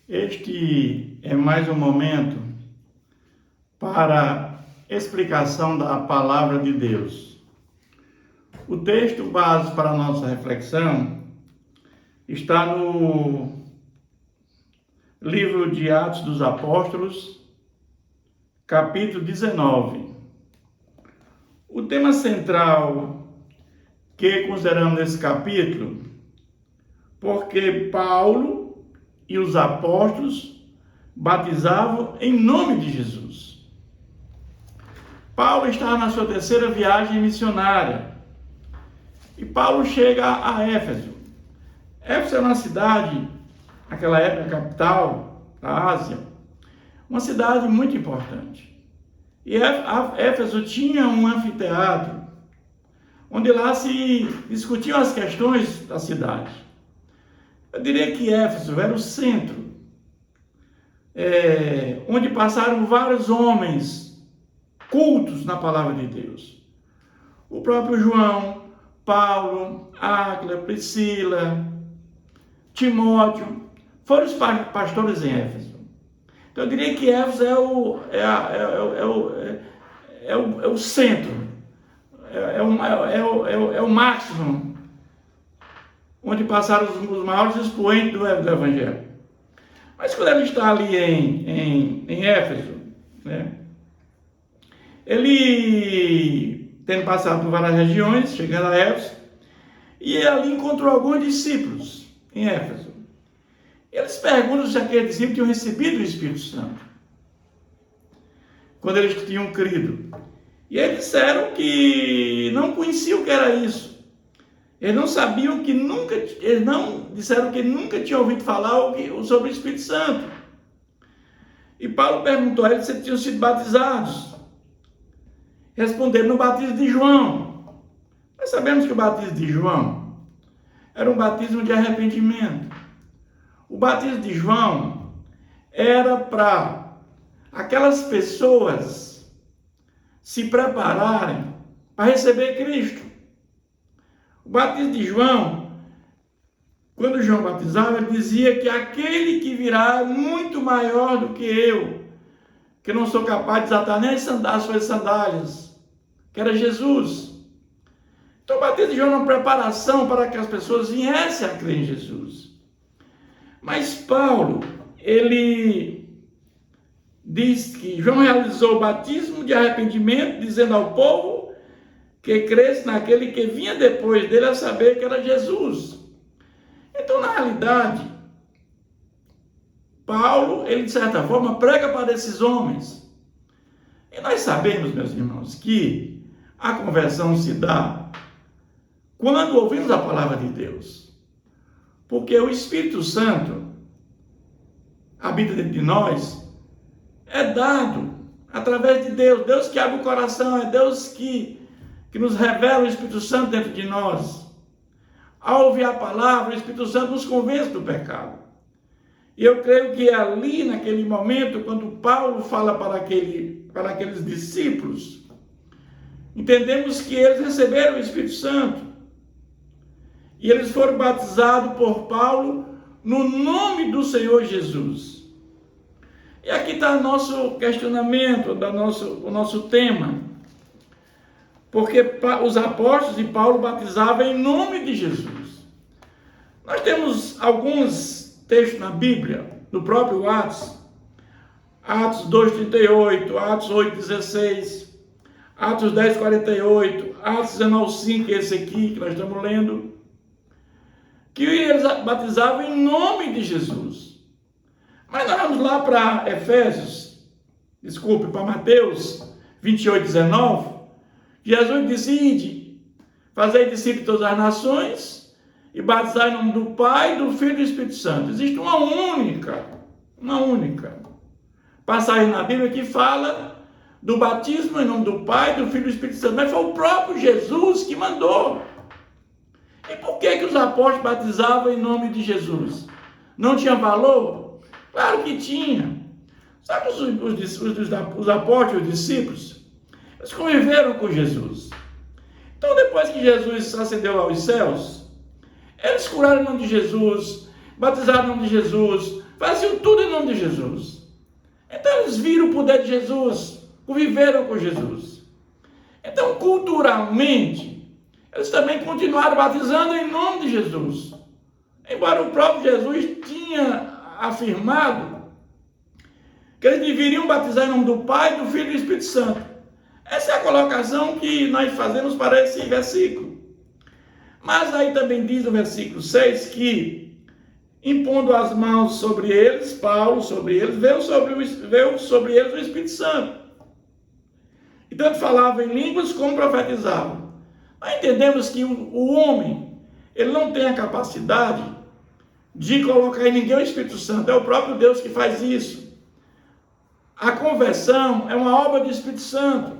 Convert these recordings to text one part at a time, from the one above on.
Este é mais um momento para explicação da palavra de Deus. O texto base para a nossa reflexão está no livro de Atos dos Apóstolos, capítulo 19. O tema central que consideramos nesse capítulo, porque Paulo e os apóstolos batizavam em nome de Jesus. Paulo estava na sua terceira viagem missionária e Paulo chega a Éfeso. Éfeso é uma cidade, naquela época, capital da Ásia, uma cidade muito importante. E Éfeso tinha um anfiteatro, onde lá se discutiam as questões da cidade. Eu diria que Éfeso era o centro, onde passaram vários homens cultos na palavra de Deus. O próprio João, Paulo, Áquila, Priscila, Timóteo, foram os pastores em Éfeso. Então eu diria que Éfeso é o centro, é o máximo, onde passaram os maiores expoentes do Evangelho. Mas quando ele está ali em Éfeso, né, ele tendo passado por várias regiões, chegando a Éfeso, e ali encontrou alguns discípulos em Éfeso. Eles perguntam se aqueles discípulos tinham recebido o Espírito Santo, quando eles tinham crido. E eles disseram que não conheciam o que era isso. Eles não sabiam que nunca, eles não disseram que nunca tinham ouvido falar sobre o Espírito Santo. E Paulo perguntou a eles se tinham sido batizados. Responderam no batismo de João. Nós sabemos que o batismo de João era um batismo de arrependimento. O batismo de João era para aquelas pessoas se prepararem para receber Cristo. O batismo de João, quando João batizava, ele dizia que aquele que virá é muito maior do que eu, que não sou capaz de desatar nem as suas sandálias, que era Jesus. Então o batismo de João era uma preparação para que as pessoas viessem a crer em Jesus. Mas Paulo, ele diz que João realizou o batismo de arrependimento, dizendo ao povo que cresce naquele que vinha depois dele, a saber que era Jesus. Então, na realidade, Paulo, ele de certa forma prega para esses homens. E nós sabemos, meus irmãos, que a conversão se dá quando ouvimos a palavra de Deus. Porque o Espírito Santo habita dentro de nós, é dado através de Deus. Deus que abre o coração, é Deus que nos revela o Espírito Santo dentro de nós. Ao ouvir a palavra, o Espírito Santo nos convence do pecado. E eu creio que ali, naquele momento, quando Paulo fala para aqueles discípulos, entendemos que eles receberam o Espírito Santo. E eles foram batizados por Paulo no nome do Senhor Jesus. E aqui está o nosso questionamento, o nosso tema. Porque os apóstolos e Paulo batizavam em nome de Jesus. Nós temos alguns textos na Bíblia, no próprio Atos 2:38, Atos 8:16, Atos 10:48, Atos 19:5, esse aqui que nós estamos lendo, que eles batizavam em nome de Jesus. Mas nós vamos lá para para Mateus 28:19, Jesus disse: ide, fazei discípulos de todas as nações e batizai em nome do Pai, do Filho e do Espírito Santo. Existe uma única passagem na Bíblia que fala do batismo em nome do Pai, do Filho e do Espírito Santo, mas foi o próprio Jesus que mandou. E por que os apóstolos batizavam em nome de Jesus? Não tinha valor? Claro que tinha. Sabe os apóstolos, os discípulos? Eles conviveram com Jesus. Então, depois que Jesus ascendeu aos céus, eles curaram em nome de Jesus, batizaram em nome de Jesus, faziam tudo em nome de Jesus. Então eles viram o poder de Jesus, conviveram com Jesus. Então, culturalmente, eles também continuaram batizando em nome de Jesus. Embora o próprio Jesus tinha afirmado que eles deveriam batizar em nome do Pai, do Filho e do Espírito Santo. Essa é a colocação que nós fazemos para esse versículo. Mas aí também diz no versículo 6 que, impondo as mãos sobre eles, Paulo sobre eles, veio sobre eles o Espírito Santo. E tanto falavam em línguas como profetizavam. Nós entendemos que o homem, ele não tem a capacidade de colocar em ninguém o Espírito Santo. É o próprio Deus que faz isso. A conversão é uma obra do Espírito Santo.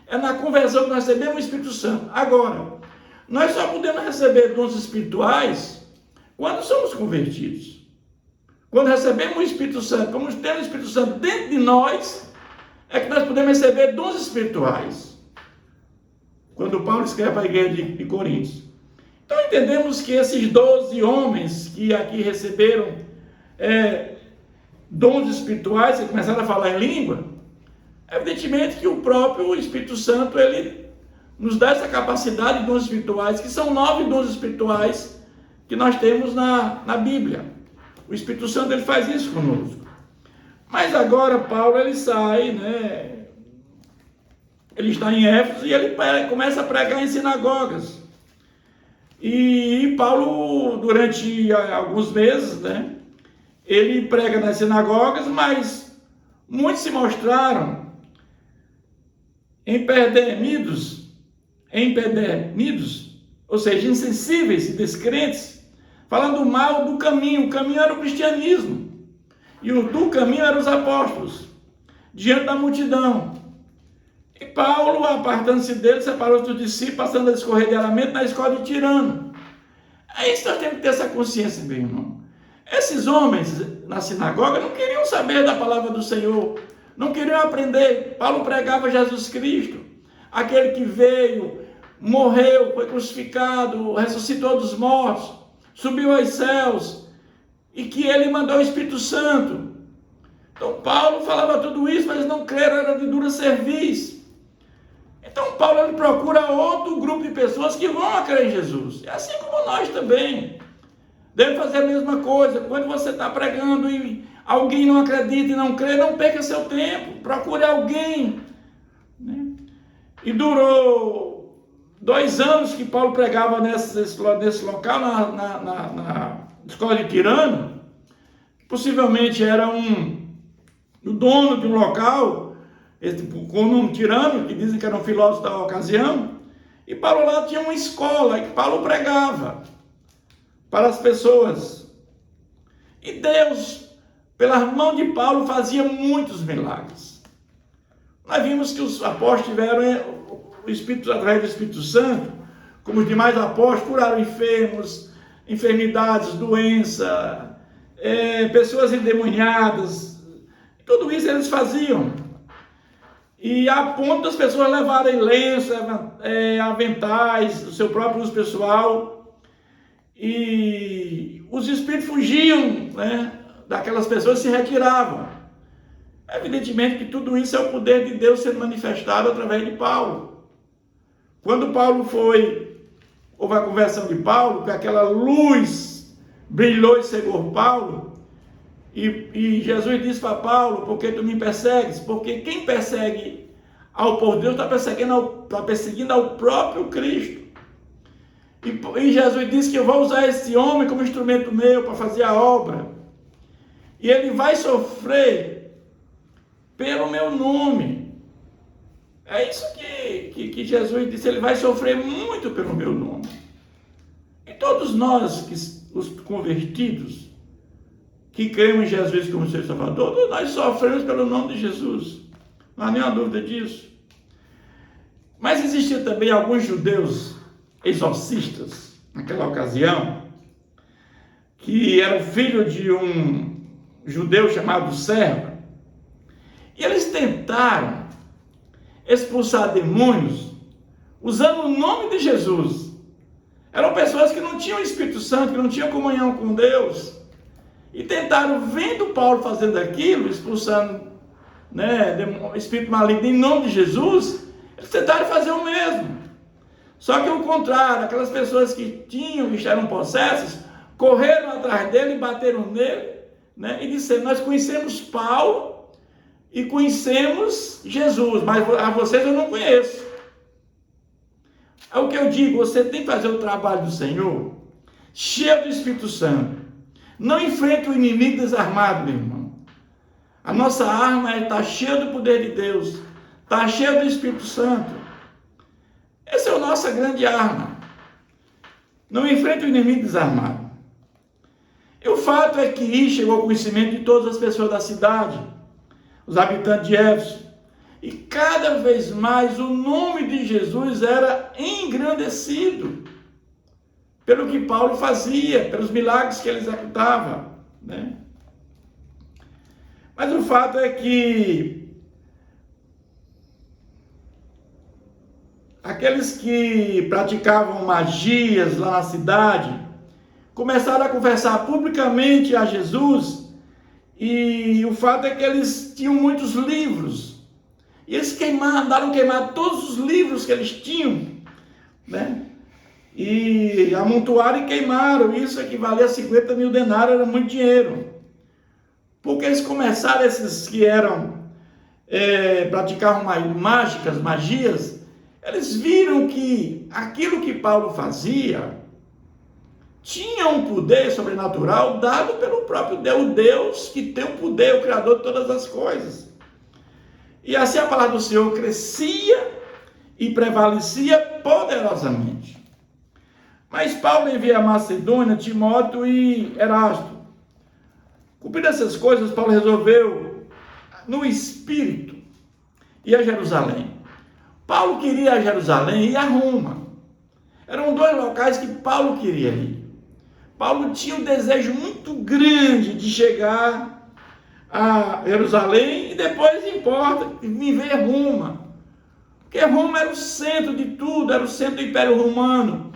É na conversão que nós recebemos o Espírito Santo. Agora, nós só podemos receber dons espirituais quando somos convertidos. Quando recebemos o Espírito Santo, como temos o Espírito Santo dentro de nós, é que nós podemos receber dons espirituais. Quando Paulo escreve para a igreja de Coríntios. Então entendemos que esses 12 homens que aqui receberam dons espirituais, e começaram a falar em língua, evidentemente que o próprio Espírito Santo, ele nos dá essa capacidade de dons espirituais, que são 9 dons espirituais que nós temos na Bíblia. O Espírito Santo, ele faz isso conosco. Mas agora Paulo, ele sai, ele está em Éfeso e ele começa a pregar em sinagogas. E Paulo, durante alguns meses, ele prega nas sinagogas, mas muitos se mostraram empedernidos, ou seja, insensíveis e descrentes, falando mal do caminho. O caminho era o cristianismo, e o do caminho eram os apóstolos, diante da multidão. E Paulo, apartando-se dele, separou-se dos discípulos, passando a discorrer diariamente na escola de Tirano. É isso que nós temos que ter essa consciência, meu irmão. Esses homens na sinagoga não queriam saber da palavra do Senhor, não queriam aprender. Paulo pregava Jesus Cristo, aquele que veio, morreu, foi crucificado, ressuscitou dos mortos, subiu aos céus, e que ele mandou o Espírito Santo. Então Paulo falava tudo isso, mas não creram, era de dura cerviz. Então Paulo, ele procura outro grupo de pessoas que vão a crer em Jesus. É assim como nós também devemos fazer a mesma coisa. Quando você está pregando e alguém não acredita e não crê, não perca seu tempo, procure alguém. E durou 2 anos que Paulo pregava nesse local, na escola de Tirano. Possivelmente era o dono de um local, com o nome Tirano, que dizem que era um filósofo da ocasião. E Paulo lá tinha uma escola que Paulo pregava para as pessoas. E Deus, pela mão de Paulo, fazia muitos milagres. Nós vimos que os apóstolos tiveram o Espírito, através do Espírito Santo, como os demais apóstolos, curaram enfermos, enfermidades, doença, pessoas endemoniadas. Tudo isso eles faziam. E a ponto das pessoas levarem lenços, aventais, o seu próprio uso pessoal. E os espíritos fugiam, daquelas pessoas, se retiravam. Evidentemente que tudo isso é o poder de Deus sendo manifestado através de Paulo. Quando Paulo houve a conversão de Paulo, que aquela luz brilhou e cegou Paulo, e Jesus disse para Paulo: por que tu me persegues? Porque quem persegue ao povo de Deus está perseguindo ao próprio Cristo. E Jesus disse que eu vou usar esse homem como instrumento meu para fazer a obra. E ele vai sofrer pelo meu nome. É isso que Jesus disse, ele vai sofrer muito pelo meu nome. E todos nós, os convertidos, que cremos em Jesus como Senhor e Salvador, todos nós sofremos pelo nome de Jesus. Não há nenhuma dúvida disso. Mas existiam também alguns judeus exorcistas, naquela ocasião, que eram filho de um judeu chamado Serva. E eles tentaram expulsar demônios usando o nome de Jesus. Eram pessoas que não tinham Espírito Santo, que não tinham comunhão com Deus. e tentaram, vendo Paulo fazendo aquilo, expulsando, né, espírito maligno em nome de Jesus, eles tentaram fazer o mesmo. Só que o contrário, aquelas pessoas que eram possessas, correram atrás dele e bateram nele, né, e disseram: nós conhecemos Paulo e conhecemos Jesus, mas a vocês eu não conheço. É o que eu digo: você tem que fazer o trabalho do Senhor, cheio do Espírito Santo. Não enfrente o inimigo desarmado, meu irmão. A nossa arma está cheia do poder de Deus, está cheia do Espírito Santo. Essa é a nossa grande arma. Não enfrente o inimigo desarmado. E o fato é que chegou ao conhecimento de todas as pessoas da cidade, os habitantes de Éfeso, e cada vez mais o nome de Jesus era engrandecido pelo que Paulo fazia, pelos milagres que ele executava, né? Mas o fato é que aqueles que praticavam magias lá na cidade começaram a confessar publicamente a Jesus, e o fato é que eles tinham muitos livros, e eles mandaram queimar todos os livros que eles tinham, né? E amontoaram e queimaram. Isso equivalia a 50 mil denários, era muito dinheiro. Porque eles começaram, esses que praticavam magias, eles viram que aquilo que Paulo fazia tinha um poder sobrenatural dado pelo próprio Deus, o Deus que tem o poder, o Criador de todas as coisas. E assim a palavra do Senhor crescia e prevalecia poderosamente. Mas Paulo envia a Macedônia, Timóteo e Erasto. Cumprindo essas coisas, Paulo resolveu, no Espírito, ir a Jerusalém. Paulo queria ir a Jerusalém e a Roma. Eram dois locais que Paulo queria ir. Paulo tinha um desejo muito grande de chegar a Jerusalém e depois viver Roma. Porque Roma era o centro de tudo, era o centro do Império Romano.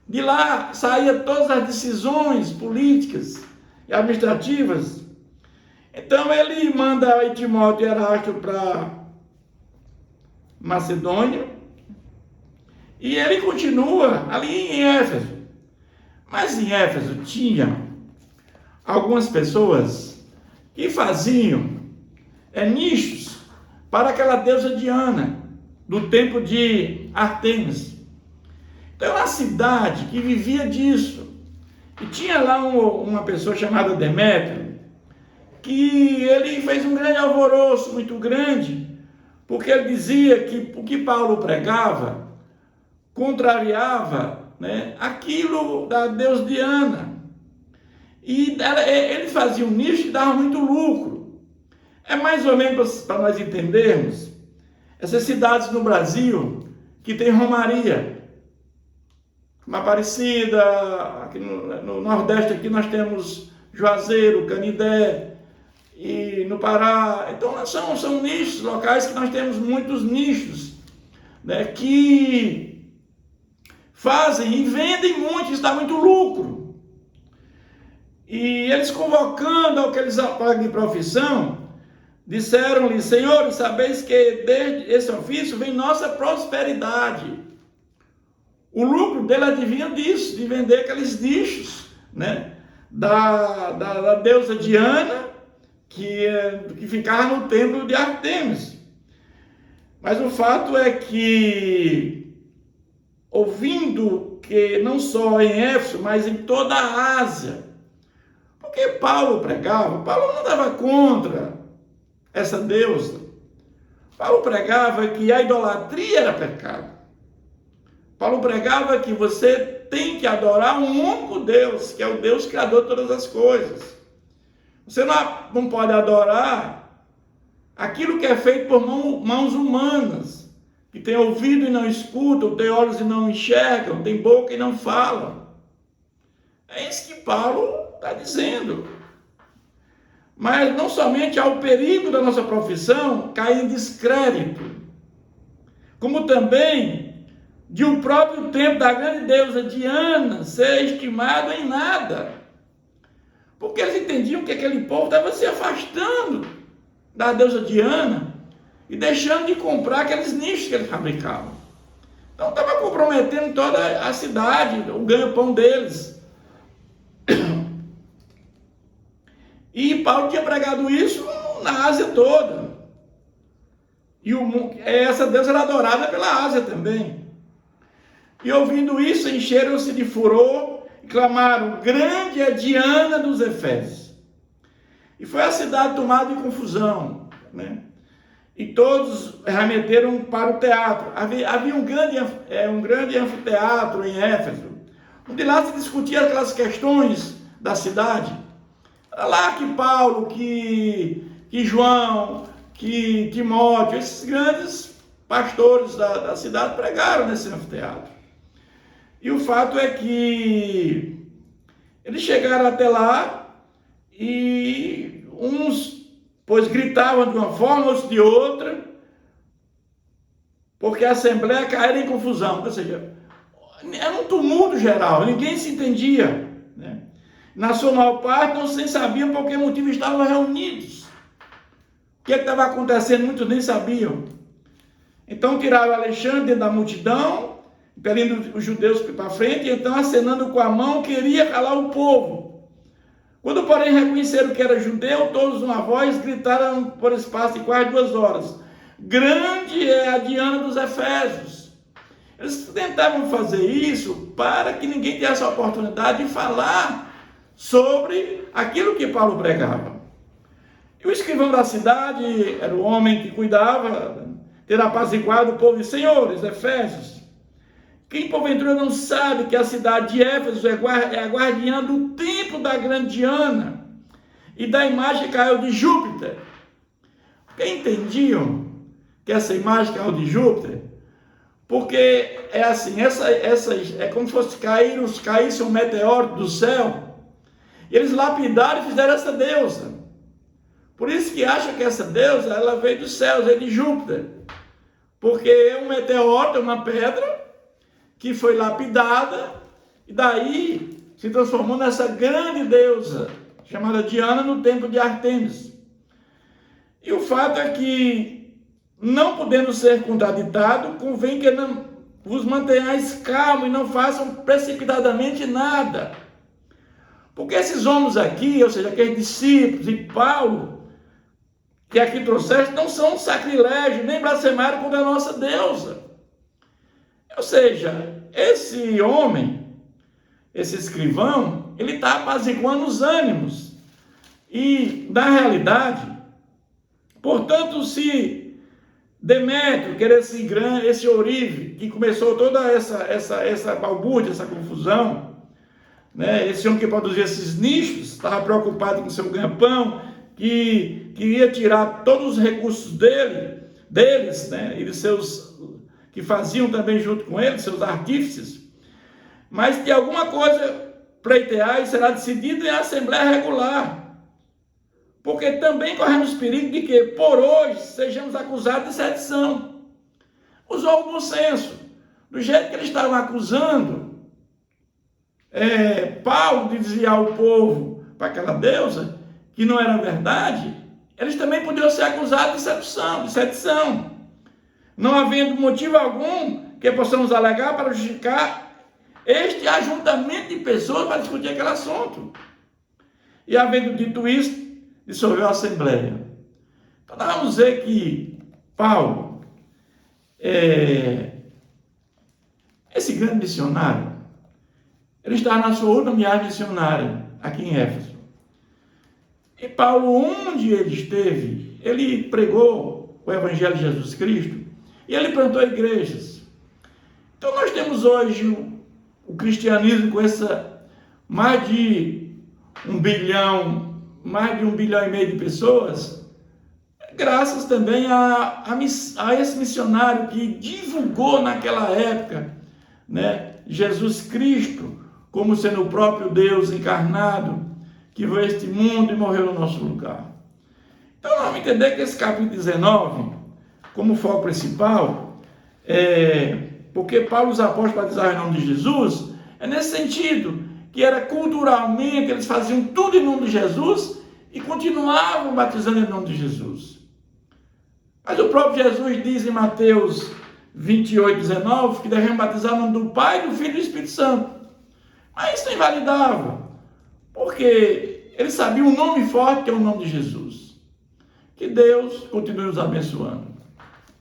De lá saíam todas as decisões políticas e administrativas. Então ele manda Timóteo e Erasto para Macedônia, e ele continua ali em Éfeso. Mas em Éfeso tinha algumas pessoas que faziam nichos para aquela deusa Diana, do templo de Ártemis. Então, uma cidade que vivia disso. E tinha lá uma pessoa chamada Demétrio, que ele fez um grande alvoroço, muito grande, porque ele dizia que o que Paulo pregava contrariava, né, aquilo da deusa Diana. E ele fazia um nicho e dava muito lucro. É mais ou menos para nós entendermos essas cidades no Brasil que tem romaria. Uma Aparecida, aqui no Nordeste aqui nós temos Juazeiro, Canindé, e no Pará. Então são nichos, locais que nós temos muitos nichos, né, que fazem e vendem muito, isso dá muito lucro. E eles, convocando aqueles de profissão, disseram-lhe: senhores, sabeis que desde esse ofício vem nossa prosperidade. O lucro dele adivinha disso, de vender aqueles nichos, né, da deusa Diana, que ficava no templo de Ártemis. Mas o fato é que, ouvindo que não só em Éfeso, mas em toda a Ásia, porque Paulo pregava, Paulo não dava contra essa deusa. Paulo pregava que a idolatria era pecado. Paulo pregava que você tem que adorar um único Deus, que é o Deus criador de todas as coisas. Você não pode adorar aquilo que é feito por mãos humanas, que tem ouvido e não escutam, tem olhos e não enxergam, tem boca e não falam. É isso que Paulo está dizendo. Mas não somente há o perigo da nossa profissão cair em descrédito, como também de o próprio templo da grande deusa Diana ser estimado em nada. porque eles entendiam que aquele povo estava se afastando da deusa Diana e deixando de comprar aqueles nichos que eles fabricavam. Então estava comprometendo toda a cidade, o ganha-pão deles. E Paulo tinha pregado isso na Ásia toda. E essa deusa era adorada pela Ásia também. E ouvindo isso, encheram-se de furor e clamaram: grande é Diana dos Efésios. E foi a cidade tomada de confusão, né? E todos remeteram para o teatro. Havia um grande anfiteatro em Éfeso, onde lá se discutia aquelas questões da cidade. Era lá que Paulo, que João, que Timóteo, esses grandes pastores da cidade pregaram nesse anfiteatro. E o fato é que eles chegaram até lá e uns pois gritavam de uma forma, outros de outra, porque a assembleia caíra em confusão. Ou seja, era um tumulto geral, ninguém se entendia, né? Na sua maior parte, não se sabiam por que motivo estavam reunidos. O que estava acontecendo, muitos nem sabiam. Então tiraram Alexandre da multidão, impelindo os judeus para frente, e então acenando com a mão, queria calar o povo. Quando, porém, reconheceram que era judeu, todos uma voz gritaram por espaço de quase 2 horas: grande é a Diana dos Efésios. Eles tentavam fazer isso para que ninguém tivesse a oportunidade de falar sobre aquilo que Paulo pregava. E o escrivão da cidade era o homem que cuidava ter apaziguado o povo, e senhores, Efésios, quem porventura não sabe que a cidade de Éfeso é a guardiã do templo da grande Diana e da imagem que caiu de Júpiter? Quem entendiam que essa imagem caiu de Júpiter? Porque é assim, é como se fosse caísse um meteoro do céu, e eles lapidaram e fizeram essa deusa. Por isso que acham que essa deusa, ela veio dos céus, veio de Júpiter, porque é um meteoro, uma pedra que foi lapidada, e daí se transformou nessa grande deusa, chamada Diana, no templo de Artemis. E o fato é que, não podendo ser contraditado, convém que não vos mantenhais calmos e não façam precipitadamente nada. Porque esses homens aqui, ou seja, aqueles discípulos e Paulo, que aqui trouxeram, não são sacrilégio, nem blasfemaram contra a nossa deusa. Ou seja, esse homem, esse escrivão, ele está apaziguando os ânimos. E, na realidade, portanto, se Demétrio, que era esse ourive, que começou toda essa balbúrdia, essa confusão, né? Esse homem que produzia esses nichos, estava preocupado com seu ganha-pão, que ia tirar todos os recursos deles, né? E de seus que faziam também junto com ele, seus artífices, mas de alguma coisa pleitear e será decidido em assembleia regular, porque também corremos perigo de que, por hoje, sejamos acusados de sedição. Usou o bom senso, do jeito que eles estavam acusando Paulo de desviar o povo para aquela deusa, que não era verdade, eles também podiam ser acusados de sedição. Não havendo motivo algum que possamos alegar para justificar este ajuntamento de pessoas para discutir aquele assunto. E havendo dito isso, dissolveu a assembleia. Então nós vamos ver que Paulo, esse grande missionário, ele está na sua última viagem missionária aqui em Éfeso. E Paulo, onde ele esteve, ele pregou o Evangelho de Jesus Cristo, e ele plantou igrejas. Então nós temos hoje o cristianismo com mais de 1 bilhão e meio de pessoas, graças também a esse missionário que divulgou naquela época, né, Jesus Cristo como sendo o próprio Deus encarnado, que veio a este mundo e morreu no nosso lugar. Então nós vamos entender que esse capítulo 19, como foco principal, porque Paulo os apóstolos batizaram em nome de Jesus, é nesse sentido, que era culturalmente, eles faziam tudo em nome de Jesus e continuavam batizando em nome de Jesus. Mas o próprio Jesus diz em Mateus 28, 19, que devemos batizar no nome do Pai, do Filho e do Espírito Santo. Mas isso não invalidava, porque eles sabiam um nome forte, que é o nome de Jesus. Que Deus continue nos abençoando.